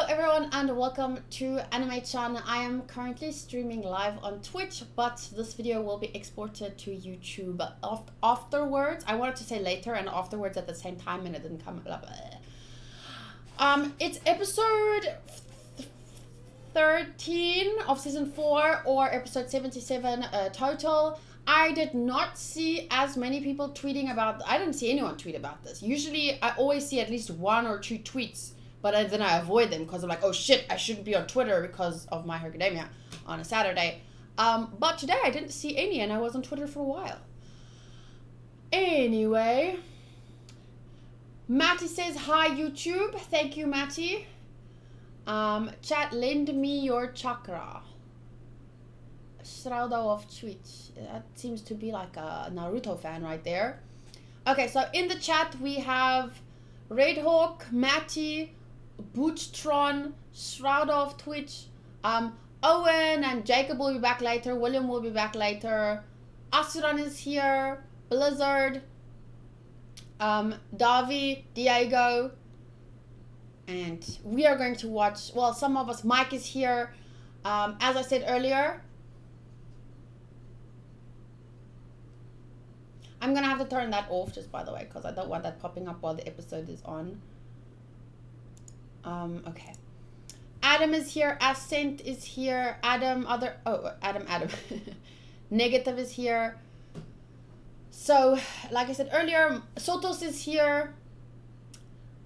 everyone and welcome to Anime-chan. I am currently streaming live on Twitch, but this video will be exported to YouTube afterwards. I wanted to say later and afterwards at the same time and it didn't come up. It's episode 13 of season 4 or episode 77 total. I did not see as many people tweeting about, I didn't see anyone tweet about this. Usually I always see at least 1 or 2 tweets, but then I avoid them because I'm like, oh shit, I shouldn't be on Twitter because of My Hero Academia on a Saturday. But today I didn't see any and I was on Twitter for a while. Anyway, Matty says, hi YouTube. Thank you, Matty. Chat, lend me your chakra. Shroudo of Twitch. That seems to be like a Naruto fan right there. Okay, so in the chat we have Redhawk, Matty, Bootstron, Shroud of Twitch, Owen and Jacob will be back later, William will be back later, Arsalan is here, Blizzard, Davi, Dhiego, and we are going to watch, well, some of us, Mike is here. As I said earlier, I'm gonna have to turn that off just by the way because I don't want that popping up while the episode is on. Okay. Adam is here, Ascent is here, Adam. Negative is here. So, like I said earlier, Sotos is here.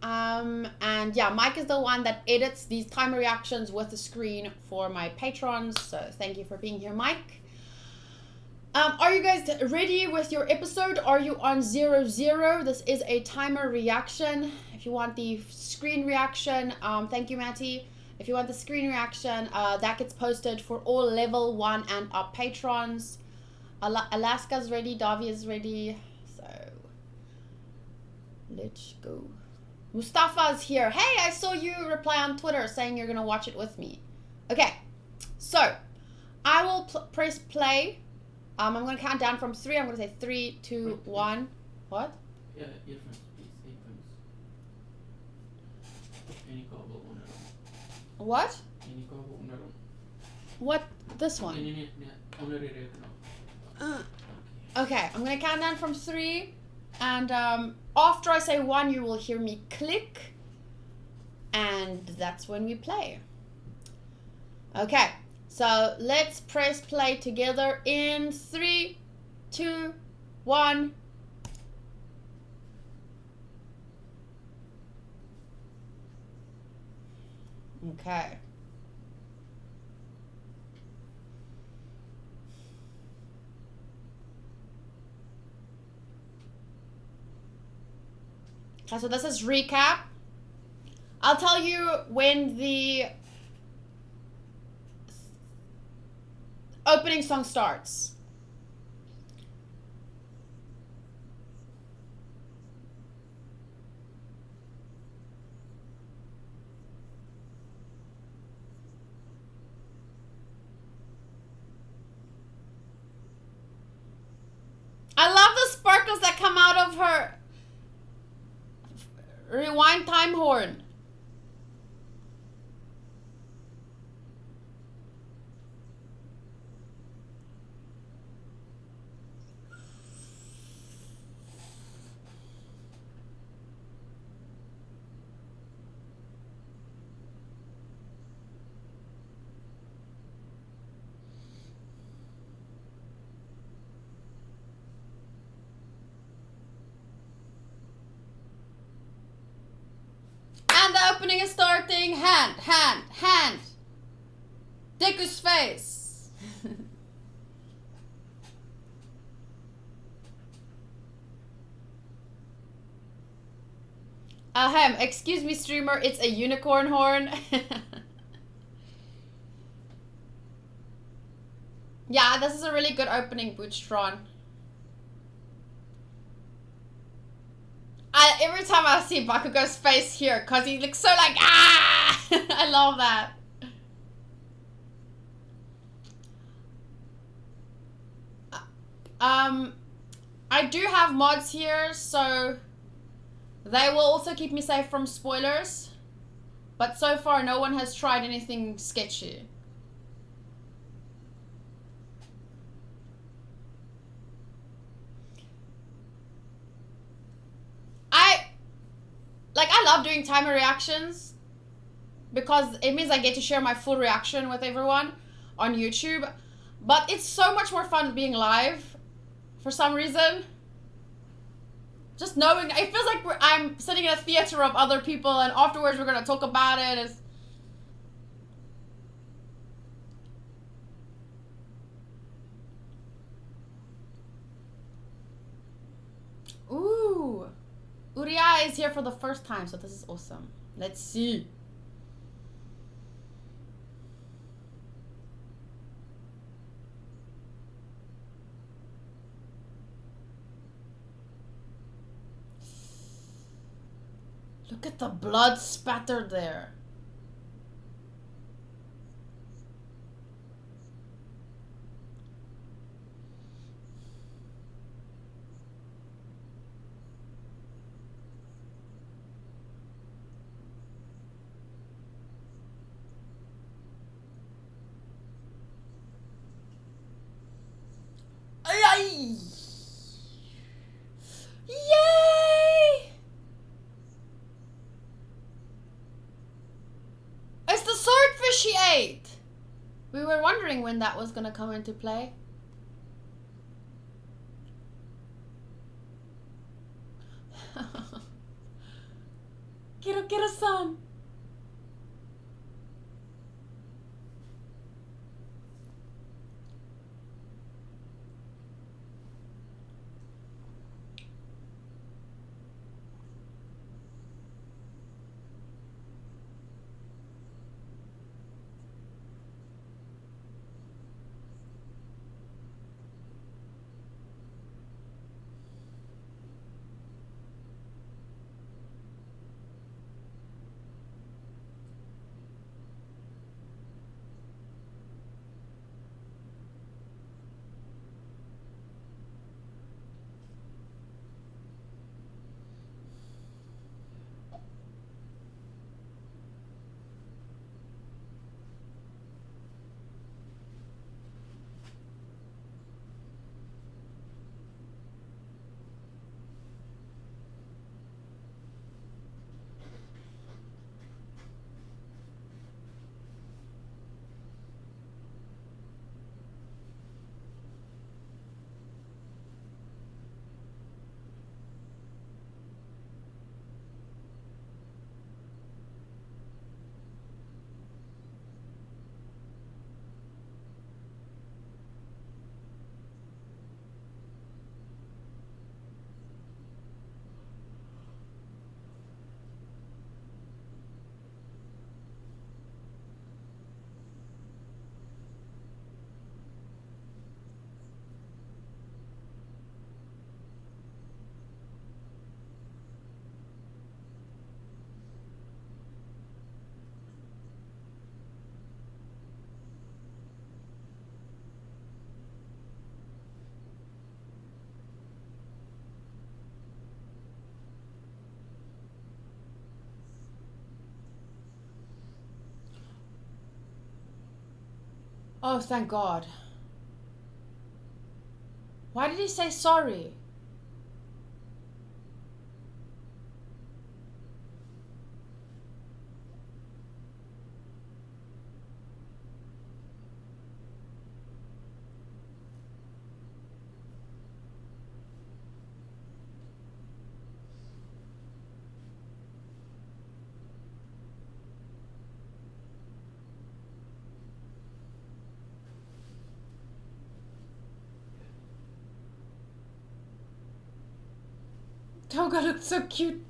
And yeah, Mike is the one that edits these timer reactions with the screen for my patrons. So thank you for being here, Mike. Are you guys ready with your episode? Are you on 00? This is a timer reaction. If you want the screen reaction, thank you, Matty. If you want the screen reaction, that gets posted for all level 1 and up patrons. Alaska's ready, Davi is ready. So, let's go. Mustafa's here. Hey, I saw you reply on Twitter saying you're going to watch it with me. Okay, so I will press play. I'm going to count down from 3. I'm going to say 3, 2, 1. What? Yeah, earphones, please. Earphones. Any cable on it. What? Any cable on it. What? This one? Okay, I'm going to count down from 3. And after I say 1, you will hear me click. And that's when we play. Okay. So let's press play together in 3, 2, 1. Okay. Okay, so this is recap. I'll tell you when the opening song starts. I love the sparkles that come out of her rewind time horn. And the opening is starting. Hand. Deku's face. Ahem, excuse me streamer, it's a unicorn horn. Yeah, this is a really good opening, Bootstron. Every time I see Bakugo's face here, because he looks so like, ah! I love that. I do have mods here, so they will also keep me safe from spoilers. But so far, no one has tried anything sketchy. I love doing timer reactions because it means I get to share my full reaction with everyone on YouTube. But it's so much more fun being live for some reason. Just knowing, it feels like I'm sitting in a theater of other people and afterwards we're going to talk about it. Ooh. Uriah is here for the first time, so this is awesome. Let's see. Look at the blood spattered there. Yay! It's the swordfish she ate! We were wondering when that was gonna come into play. Quiero some. Oh, thank God. Why did he say sorry? Toga looked so cute.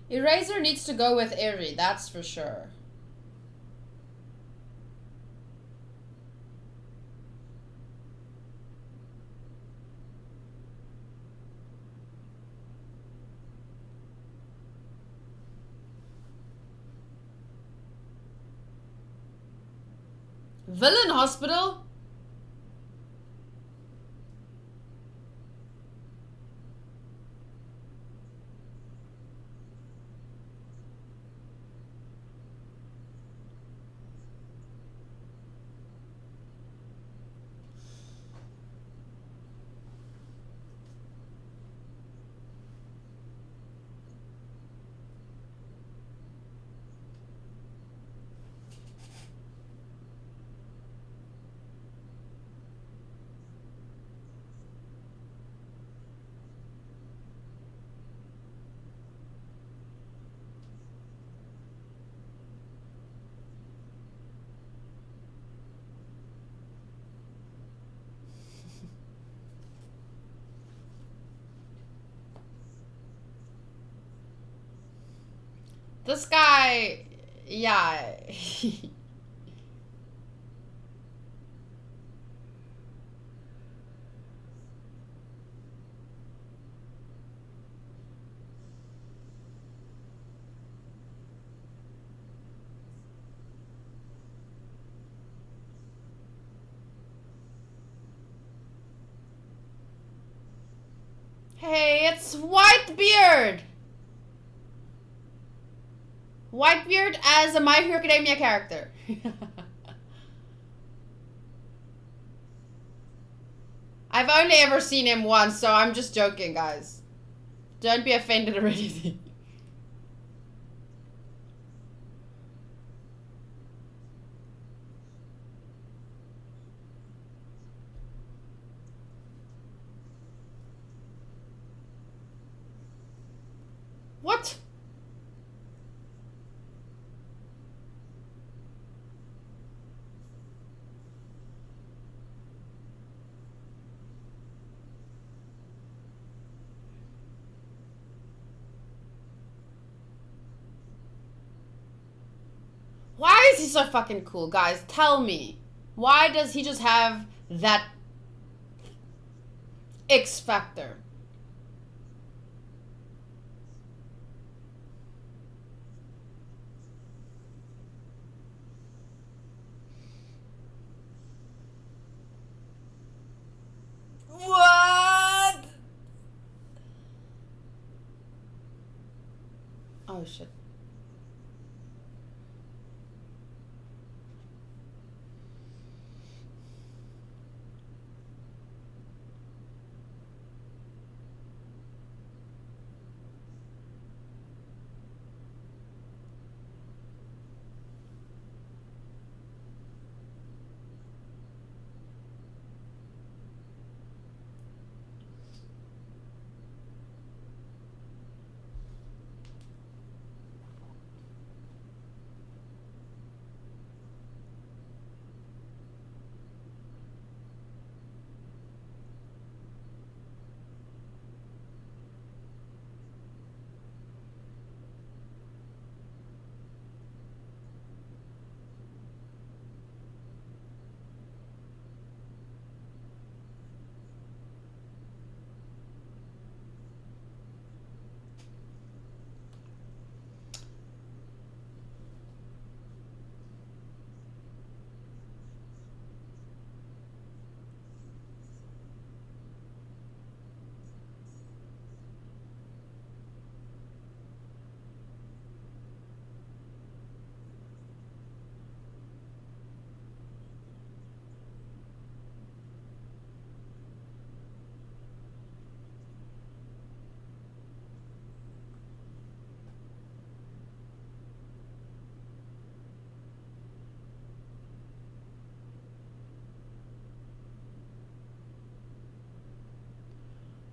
Eraser needs to go with Eri, that's for sure. Villain Hospital? This guy, yeah. Hey, it's Whitebeard! Whitebeard as a My Hero Academia character. I've only ever seen him once, so I'm just joking, guys. Don't be offended or anything. What? Why is he so fucking cool, guys? Tell me. Why does he just have that X factor? What? Oh shit.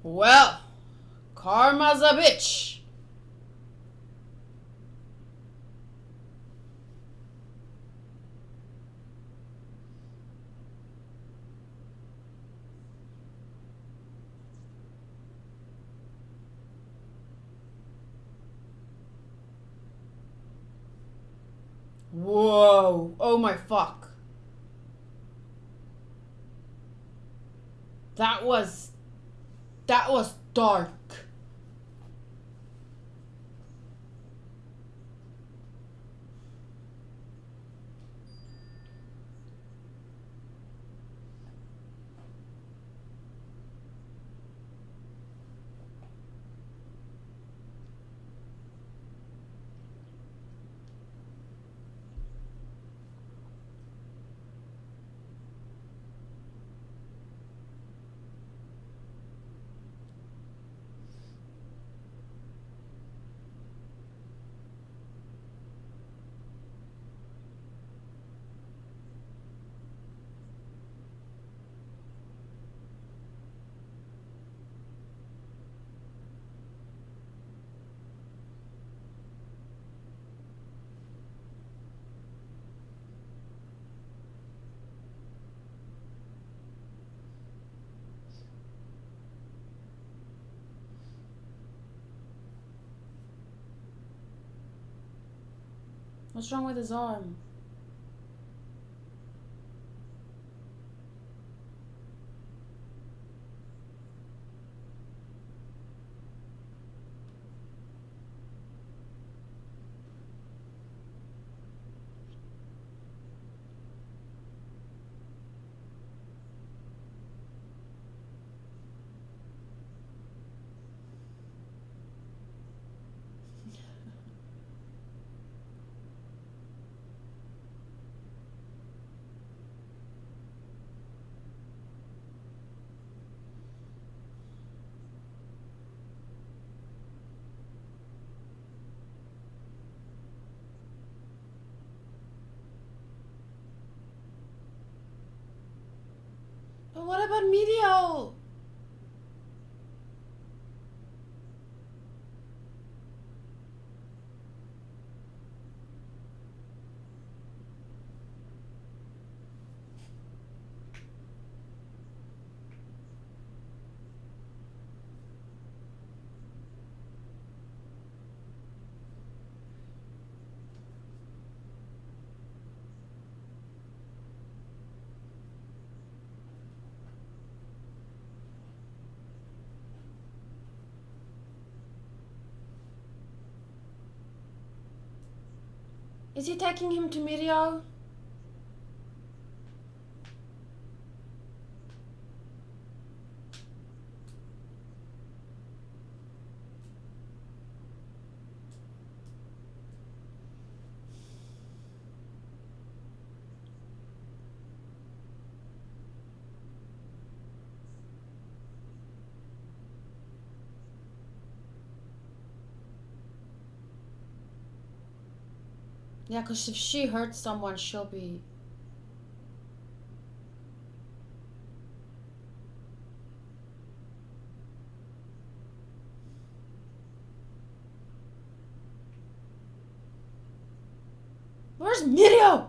Well, karma's a bitch. Whoa. Oh my fuck. That was dark. What's wrong with his arm? But what about Mirio? Is he taking him to Mirio? Yeah, because if she hurts someone, she'll be... Where's Mirio?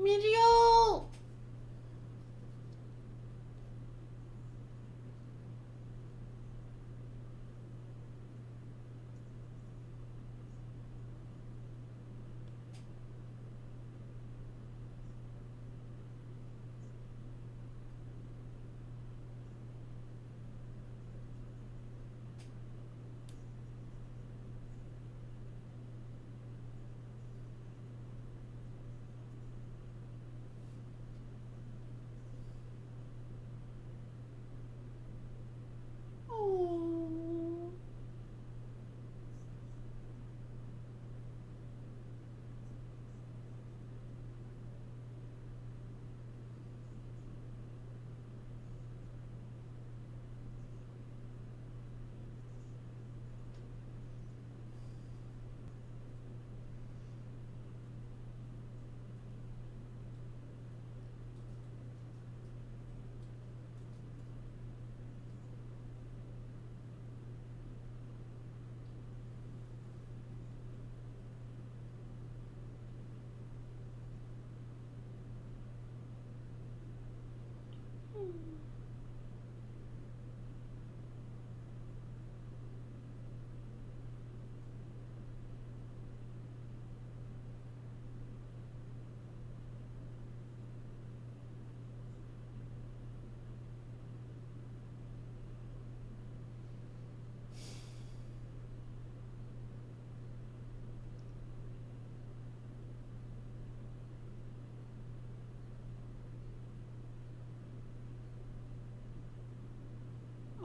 Mirio!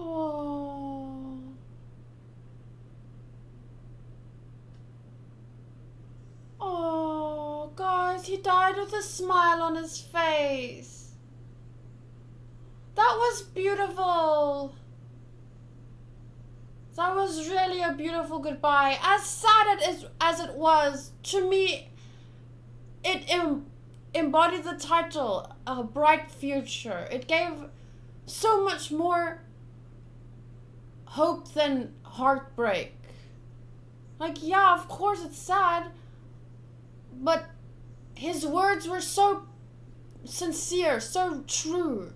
Oh. Oh, guys, he died with a smile on his face. That was beautiful. That was really a beautiful goodbye. As sad as it was, to me, it embodied the title, A Bright Future. It gave so much more hope than heartbreak. Like, yeah, of course it's sad, but his words were so sincere, so true.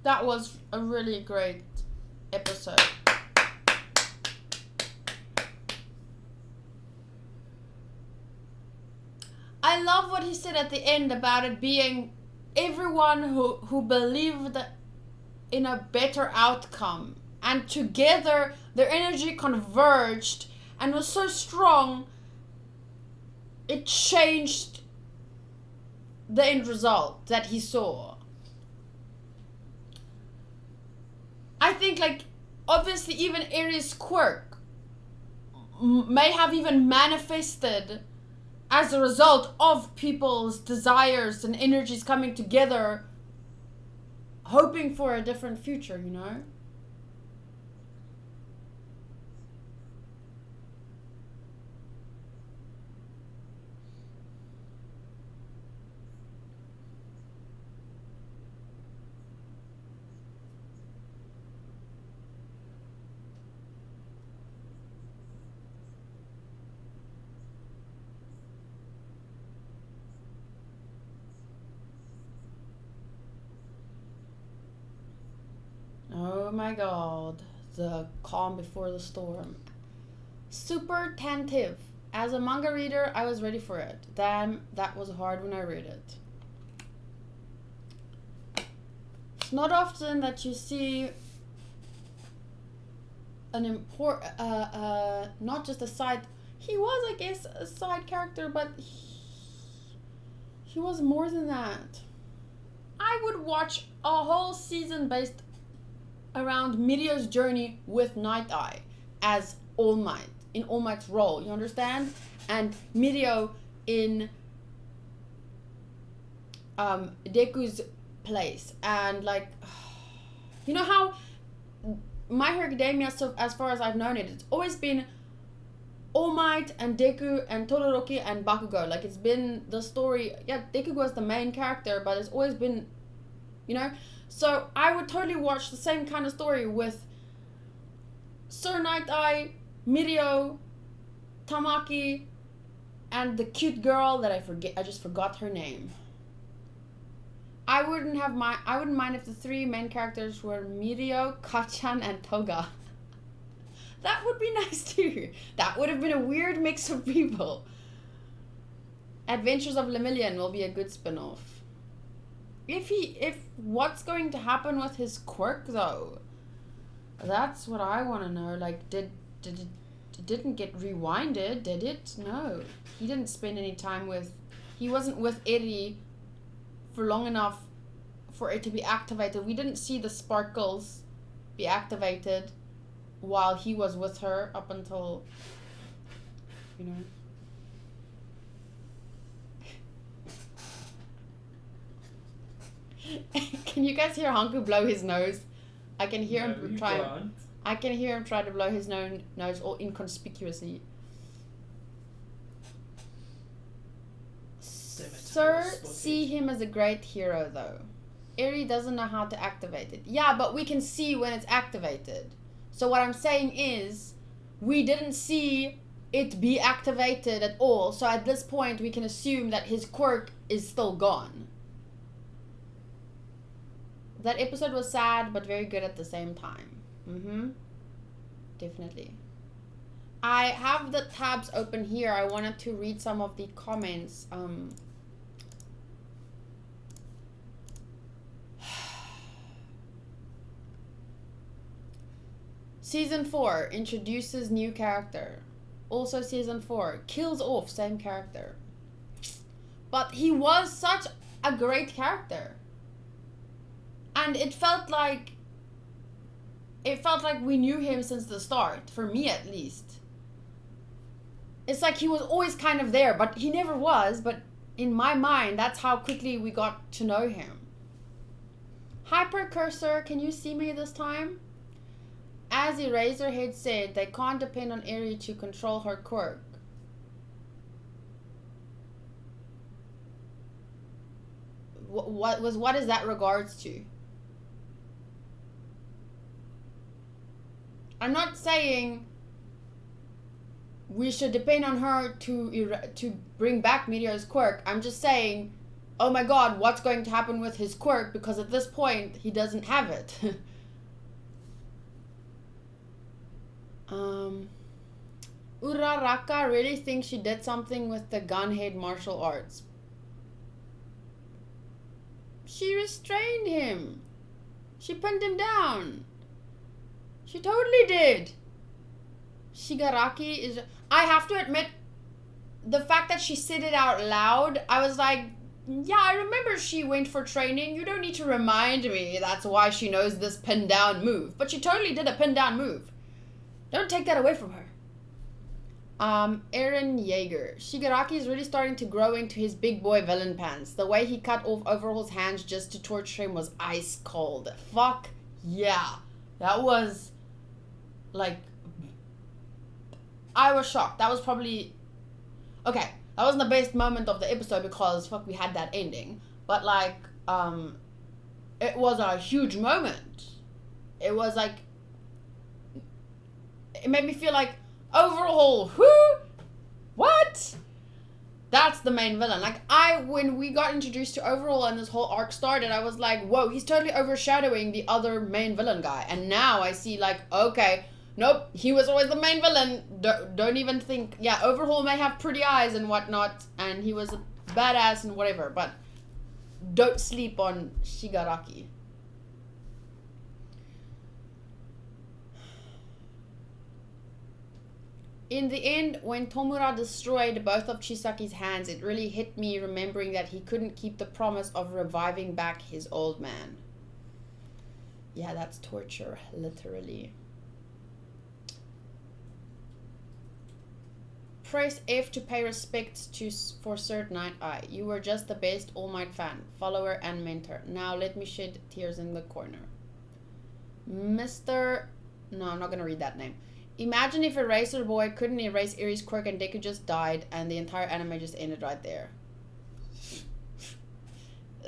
That was a really great episode. I love what he said at the end about it being everyone who believed in a better outcome, and together their energy converged and was so strong it changed the end result that he saw. I think, like, obviously even Ares' quirk may have even manifested as a result of people's desires and energies coming together, hoping for a different future, you know? Oh my god, the calm before the storm. Super attentive. As a manga reader, I was ready for it. Damn, that was hard when I read it. It's not often that you see an not just a side. He was, I guess, a side character, but he was more than that. I would watch a whole season based around Mirio's journey with Night Eye as All Might, in All Might's role, you understand? And Mirio in Deku's place. And, like, you know how My Hero Academia, so as far as I've known it, it's always been All Might and Deku and Todoroki and Bakugo. Like, it's been the story. Yeah, Deku was the main character, but it's always been, you know. So I would totally watch the same kind of story with Sir Night Eye Mirio, Tamaki, and the cute girl that I just forgot her name. I wouldn't mind if the three main characters were Mirio, Kachan, and Toga. That would be nice too. That would have been a weird mix of people. Adventures of Lemillion will be a good spin-off. If what's going to happen with his quirk though? That's what I want to know. Like, did it didn't get rewinded, did it? No. He didn't spend any time with... He wasn't with Eddie for long enough for it to be activated. We didn't see the sparkles be activated while he was with her up until, you know. Can you guys hear Hanku blow his nose? I can hear him try. I can hear him try to blow his nose all inconspicuously. Sir, see him as a great hero though. Eri doesn't know how to activate it. Yeah, but we can see when it's activated. So what I'm saying is, we didn't see it be activated at all. So at this point, we can assume that his quirk is still gone. That episode was sad, but very good at the same time. Definitely. I have the tabs open here. I wanted to read some of the comments. Season 4 introduces new character. Also Season 4 kills off same character. But he was such a great character. And it felt like we knew him since the start, for me at least. It's like he was always kind of there, but he never was, but in my mind, that's how quickly we got to know him. Hypercursor, can you see me this time? As Eraserhead said, they can't depend on Eri to control her quirk. What is that regards to? I'm not saying we should depend on her to bring back Mirio's quirk. I'm just saying, oh my god, what's going to happen with his quirk? Because at this point, he doesn't have it. Uraraka really thinks she did something with the gunhead martial arts. She restrained him. She pinned him down. She totally did. Shigaraki is... I have to admit, the fact that she said it out loud, I was like, yeah, I remember she went for training. You don't need to remind me that's why she knows this pin down move. But she totally did a pin down move. Don't take that away from her. Eren Yeager. Shigaraki is really starting to grow into his big boy villain pants. The way he cut off Overhaul's hands just to torture him was ice cold. Fuck yeah. That was... like... I was shocked. That was probably... okay, that wasn't the best moment of the episode because, fuck, we had that ending. But, like, it was a huge moment. It was, like... it made me feel like, Overhaul, who? What? That's the main villain. Like, when we got introduced to Overhaul and this whole arc started, I was like, whoa, he's totally overshadowing the other main villain guy. And now I see, like, okay, nope, he was always the main villain. Don't even think, yeah, Overhaul may have pretty eyes and whatnot, and he was a badass and whatever, but don't sleep on Shigaraki. In the end, when Tomura destroyed both of Chisaki's hands, it really hit me remembering that he couldn't keep the promise of reviving back his old man. Yeah, that's torture, literally. Press F to pay respects for Cert Night Eye. You were just the best All Might fan, follower, and mentor. Now let me shed tears in the corner. Mr... no, I'm not going to read that name. Imagine if Eraser Boy couldn't erase Eri's quirk and Deku just died and the entire anime just ended right there.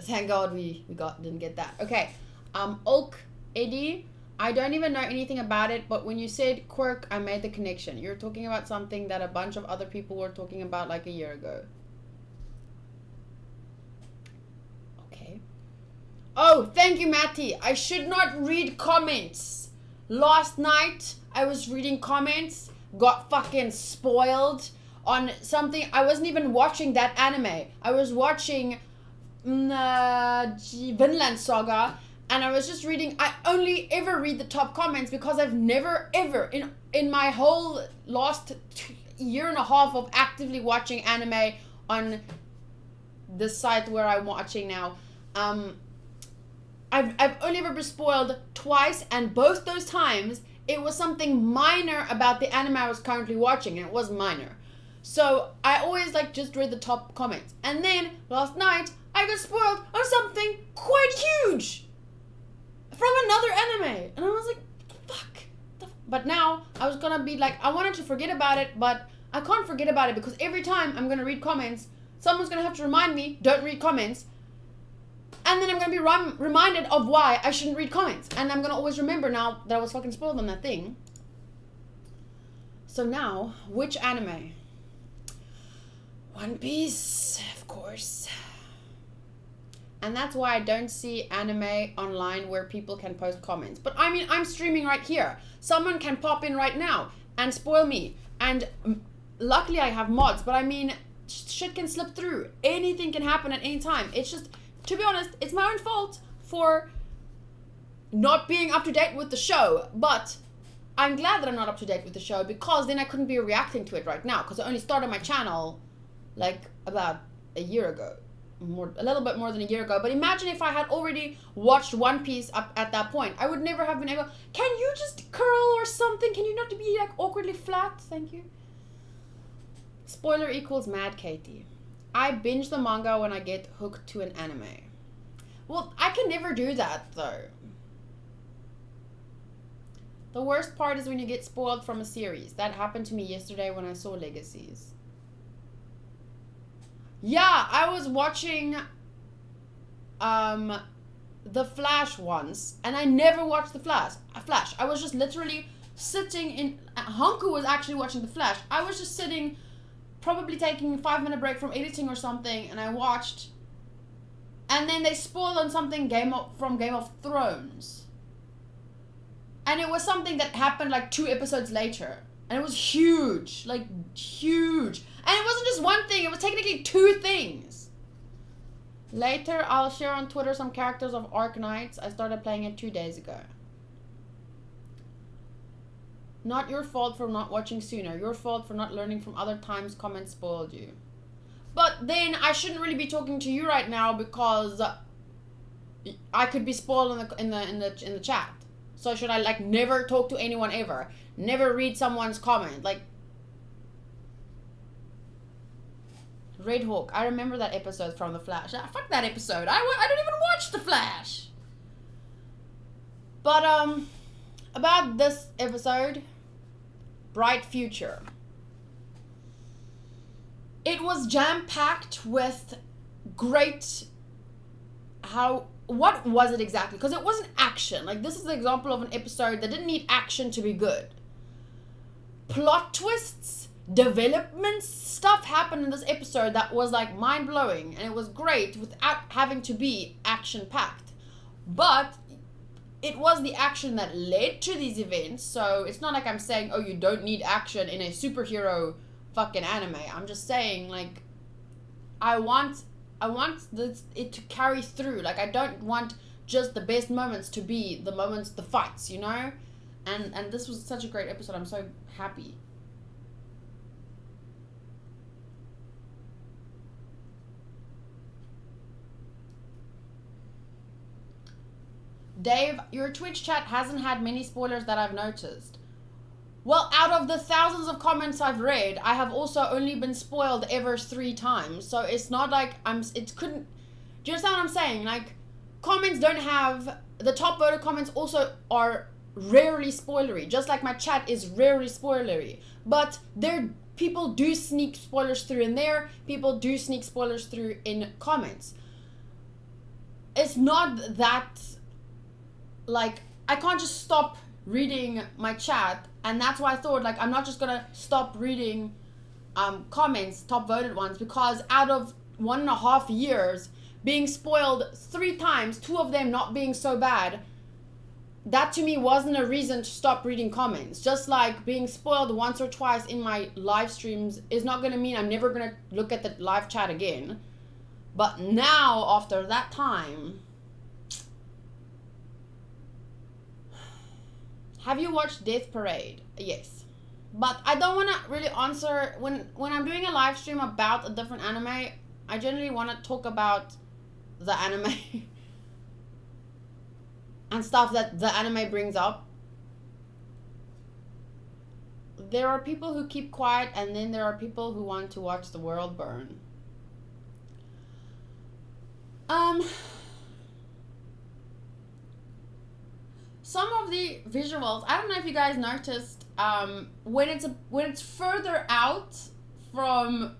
Thank God we didn't get that. Okay. Ulk Eddie. I don't even know anything about it, but when you said quirk, I made the connection. You're talking about something that a bunch of other people were talking about like a year ago. Okay. Oh, thank you, Matty. I should not read comments. Last night, I was reading comments, got fucking spoiled on something. I wasn't even watching that anime. I was watching Vinland Saga, and I was just reading. I only ever read the top comments because I've never ever in my whole last year and a half of actively watching anime on the site where I'm watching now, I've only ever been spoiled twice, and both those times it was something minor about the anime I was currently watching, and it was minor. So I always like just read the top comments, and then last night I got spoiled on something quite huge from another anime, and I was like, fuck. But now I was gonna be like, I wanted to forget about it, but I can't forget about it because every time I'm gonna read comments, someone's gonna have to remind me, don't read comments, and then I'm gonna be reminded of why I shouldn't read comments, and I'm gonna always remember now that I was fucking spoiled on that thing. So now, which anime? One Piece, of course. And that's why I don't see anime online where people can post comments. But I mean, I'm streaming right here. Someone can pop in right now and spoil me. And luckily I have mods, but I mean, shit can slip through. Anything can happen at any time. It's just, to be honest, it's my own fault for not being up to date with the show. But I'm glad that I'm not up to date with the show, because then I couldn't be reacting to it right now, because I only started my channel like about a year ago. A little bit more than a year ago. But imagine if I had already watched One Piece up at that point. I would never have been able. Can you just curl or something? Can you not be like awkwardly flat? Thank you. Spoiler equals mad Katie. I binge the manga when I get hooked to an anime. Well, I can never do that though. The worst part is when you get spoiled from a series. That happened to me yesterday when I saw Legacies. Yeah, I was watching The Flash once, and I never watched The Flash. I was just literally sitting in... Hanku was actually watching The Flash. I was just sitting, probably taking a 5-minute break from editing or something, and I watched... And then they spoiled on something from Game of Thrones. And it was something that happened like 2 episodes later. And it was huge. Like, huge. And it wasn't just one thing. It was technically 2 things. Later, I'll share on Twitter some characters of Arknights. I started playing it 2 days ago. Not your fault for not watching sooner. Your fault for not learning from other times comments spoiled you. But then I shouldn't really be talking to you right now because I could be spoiled in the chat. So should I like never talk to anyone ever? Never read someone's comment? Like, Red Hawk. I remember that episode from The Flash. Fuck that episode. I don't even watch The Flash. But about this episode, Bright Future. It was jam-packed with great... What was it exactly? Because it wasn't action. Like, this is an example of an episode that didn't need action to be good. Plot twists, developments, stuff happened in this episode that was, like, mind-blowing. And it was great without having to be action-packed. But it was the action that led to these events. So it's not like I'm saying, oh, you don't need action in a superhero fucking anime. I'm just saying, like, I want it to carry through. Like, I don't want just the best moments to be the moments, the fights, you know? And this was such a great episode. I'm so happy. Dave, your Twitch chat hasn't had many spoilers that I've noticed. Well, out of the thousands of comments I've read, I have also only been spoiled ever 3 times. So it's not like do you understand what I'm saying? Like, comments don't have, the top voted comments also are rarely spoilery. Just like my chat is rarely spoilery. But people do sneak spoilers through in there. People do sneak spoilers through in comments. It's not that, like, I can't just stop reading my chat, and that's why I thought, like, I'm not just gonna stop reading comments, top voted ones, because out of 1.5 years being spoiled 3 times, 2 of them not being so bad, that to me wasn't a reason to stop reading comments. Just like being spoiled once or twice in my live streams is not gonna mean I'm never gonna look at the live chat again. But now, after that time, have you watched Death Parade? Yes. But I don't want to really answer, when I'm doing a live stream about a different anime, I generally want to talk about the anime and stuff that the anime brings up. There are people who keep quiet, and then there are people who want to watch the world burn. Some of the visuals, I don't know if you guys noticed, when it's further out from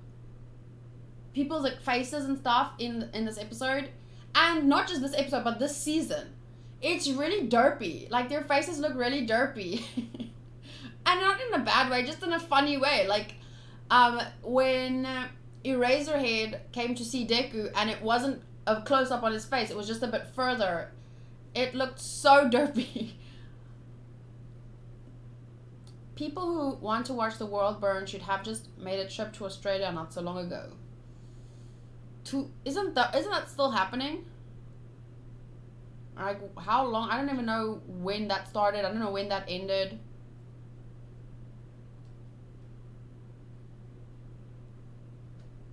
people's like faces and stuff in this episode, and not just this episode but this season, it's really derpy. Like, their faces look really derpy. And not in a bad way, just in a funny way. Like, when Eraserhead came to see Deku and it wasn't a close-up on his face, it was just a bit further, it looked so derpy. People who want to watch the world burn should have just made a trip to Australia not so long ago. Isn't that still happening? Like, how long? I don't even know when that started. I don't know when that ended.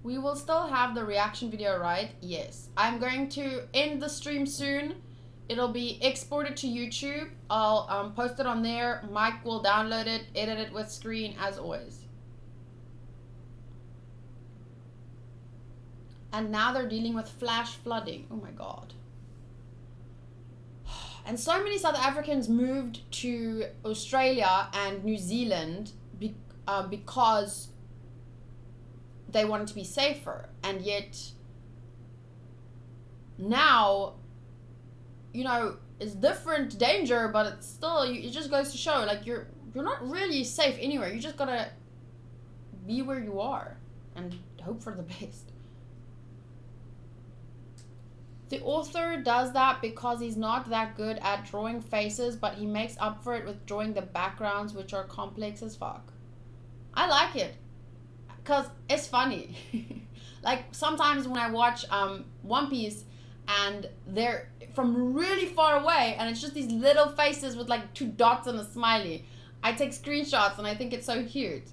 We will still have the reaction video, right? Yes. I'm going to end the stream soon. It'll be exported to YouTube. I'll post it on there. Mike will download it, edit it with screen as always. And now they're dealing with flash flooding. Oh my god. And so many South Africans moved to Australia and New Zealand because they wanted to be safer. And yet now, you know, it's different danger, but it's still, it just goes to show, like, you're not really safe anywhere. You just gotta be where you are and hope for the best. The author does that because he's not that good at drawing faces, but he makes up for it with drawing the backgrounds, which are complex as fuck. I like it because it's funny. Like, sometimes when I watch One Piece and they're from really far away and it's just these little faces with like 2 dots and a smiley, I take screenshots and I think it's so cute.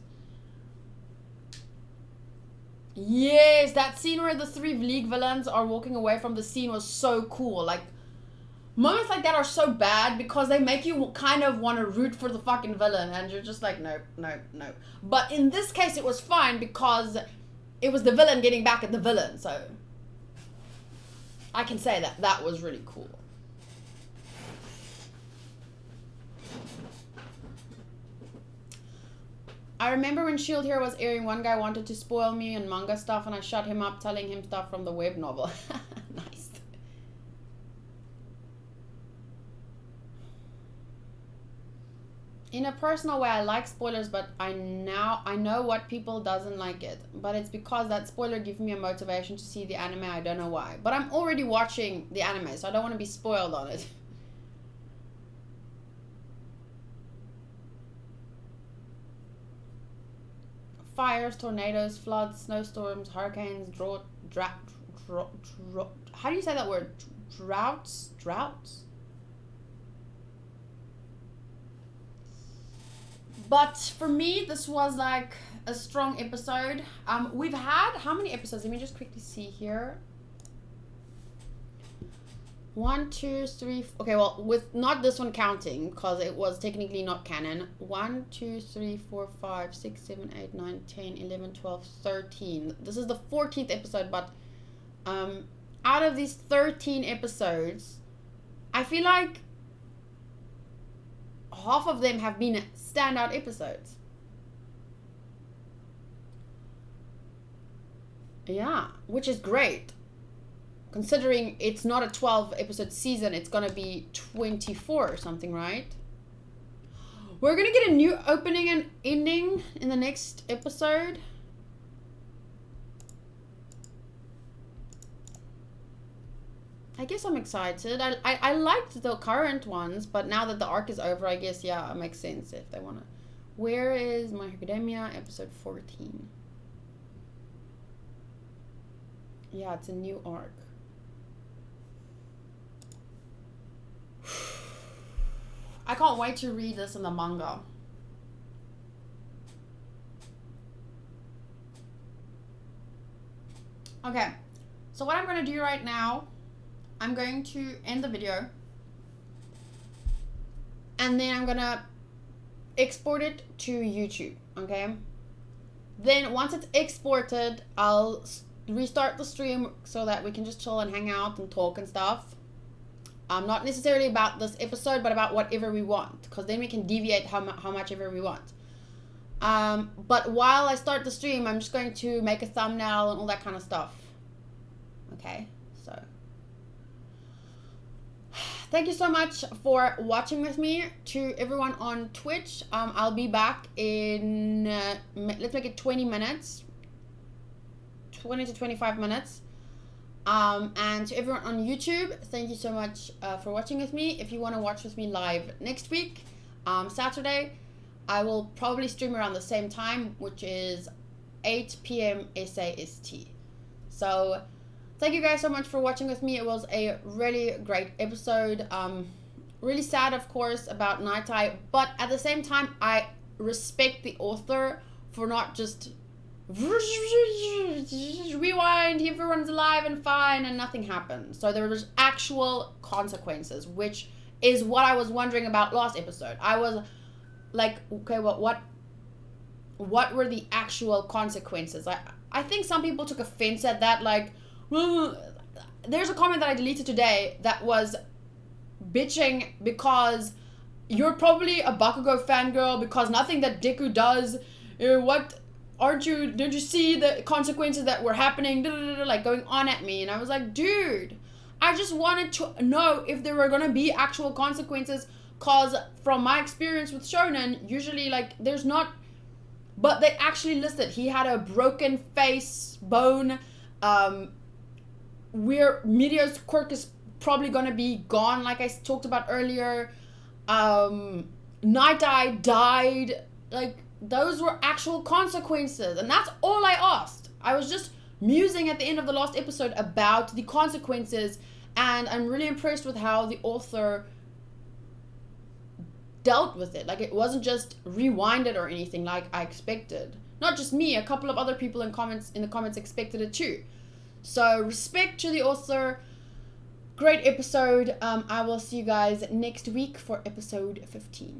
Yes, that scene where the 3 League villains are walking away from the scene was so cool. Like, moments like that are so bad because they make you kind of want to root for the fucking villain, and you're just like, no, no, no. But in this case, it was fine because it was the villain getting back at the villain, so I can say that that was really cool. I remember when Shield Hero was airing, one guy wanted to spoil me and manga stuff, and I shut him up telling him stuff from the web novel. Nice. In a personal way, I like spoilers, but I know what people doesn't like it. But it's because that spoiler gives me a motivation to see the anime. I don't know why. But I'm already watching the anime, so I don't want to be spoiled on it. Fires, tornadoes, floods, snowstorms, hurricanes, drought, how do you say that word? Droughts? But for me, this was like a strong episode. We've had, how many episodes? Let me just quickly see here. 1, 2, 3, okay, well, with not this one counting, because it was technically not canon. 1, 2, 3, 4, 5, 6, 7, 8, 9, 10, 11, 12, 13. This is the 14th episode, but out of these 13 episodes, I feel like half of them have been standout episodes. Yeah, which is great. considering it's not a 12 episode season, it's gonna be 24 or something, right? We're gonna get a new opening and ending in the next episode. I guess I'm excited. I liked the current ones, but now that the arc is over, I guess, yeah, it makes sense if they wanna. Where is My Hero Academia, episode 14? Yeah, it's a new arc. I can't wait to read this in the manga. Okay, so what I'm going to do right now, I'm going to end the video. And then I'm going to export it to YouTube, okay? Then once it's exported, I'll restart the stream so that we can just chill and hang out and talk and stuff. Not necessarily about this episode, but about whatever we want, because then we can deviate how much ever we want. But while I start the stream, I'm just going to make a thumbnail and all that kind of stuff. Okay, so thank you so much for watching with me. To everyone on Twitch, I'll be back in let's make it 20 minutes, 20 to 25 minutes. And to everyone on YouTube, thank you so much for watching with me. If you want to watch with me live next week, Saturday, I will probably stream around the same time, which is 8 p.m. SAST. So thank you guys so much for watching with me. It was a really great episode. Really sad, of course, about Night Eye, but at the same time, I respect the author for not just rewind, everyone's alive and fine and nothing happened. So there was actual consequences, which is what I was wondering about last episode. I was like, okay, well, what were the actual consequences? I think some people took offense at that, like, well, there's a comment that I deleted today that was bitching because you're probably a Bakugo fangirl because nothing that Deku does, don't you see the consequences that were happening, like going on at me? And I was like, dude, I just wanted to know if there were going to be actual consequences, cause from my experience with shonen, usually like there's not, but they actually listed he had a broken face bone, where Mirio's quirk is probably going to be gone, like I talked about earlier. Night Eye died, like those were actual consequences, and that's all I asked. I was just musing at the end of the last episode about the consequences, and I'm really impressed with how the author dealt with it. Like, it wasn't just rewinded or anything like I expected. Not just me, a couple of other people in the comments expected it too. So respect to the author. Great episode. I will see you guys next week for episode 15.